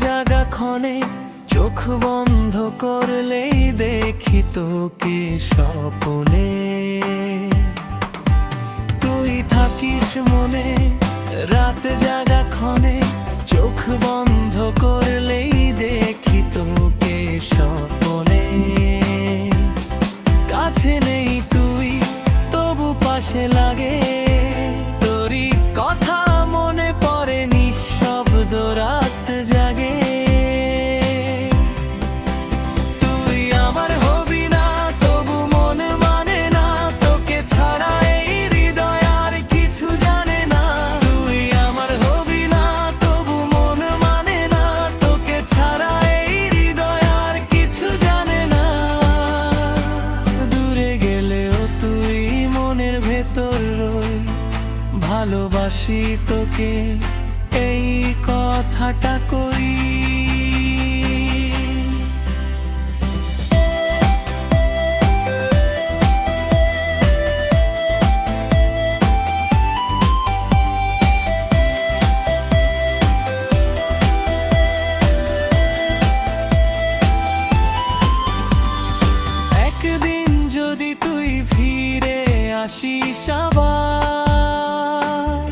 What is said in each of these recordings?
জাগা ক্ষণে চোখ বন্ধ করলেই দেখি তোকে স্বপ্নে। তুই থাকিস মনে রাত জাগা ক্ষণে চোখ বন্ধ করলেই দেখি তোকে স্বপ্নে। কাছে নেই তুই তবু পাশে লাগে, তোরই কথা মনে পড়ে নিঃশব্দ রাত জাগে। তুই আমার হবি না তবু মন মানে না, তোকে ছাড়া এই হৃদয় আর কিছু জানে না। তুই আমার হবি না তবু মন মানে না, তোকে ছাড়া এই হৃদয় আর কিছু জানে না। দূরে গেলেও তুই মনের ভেতর রই, ভালোবাসি তোকে এই কথাটা কই। একদিন যদি তুই ফিরে আসিস আবার,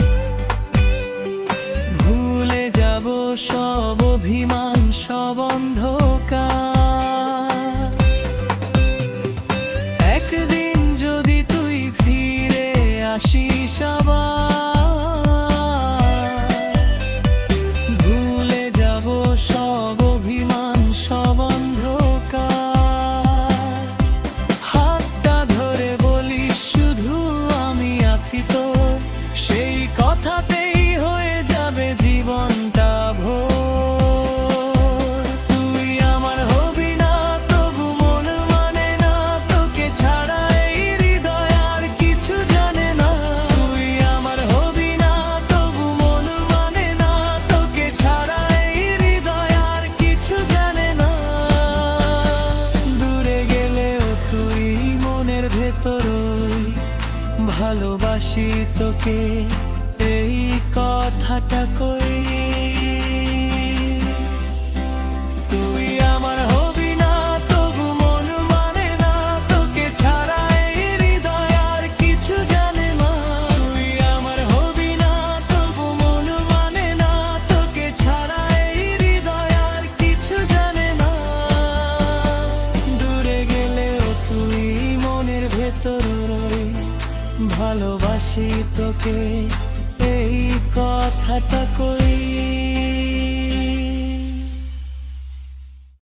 ভুলে যাব সব অভিমান সব অন্ধকার। একদিন যদি তুই ফিরে আসিস আবার, ভুলে যাব সব অভিমান সব অন্ধকার। হাতটা ধরে বলিস শুধু আমি আছি তোর, সেই কথাতেই হয়ে যাবে জীবনটা ভোর। তুই আমার হবি না তবু মন মানে না, তোকে ছাড়া এই হৃদয় আর কিছু জানে না। তুই আমার হবি না তবু মন মানে না, তোকে ছাড়া এই হৃদয় আর কিছু জানে না। দূরে গেলেও তুই মনের ভেতর রই, ভালোবাসি তোকে এই কথাটা কই। তুই আমার হবি না তবু মন মানে না, তোকে ছাড়া এই হৃদয় আর কিছু জানে না। তুই আমার হবি না তবু মন মানে না, তোকে ছাড়া এই হৃদয় আর কিছু জানে না। দূরে গেলেও তুই মনের ভেতর রই, ভালোবাসি তোকে এই কথাটা কই।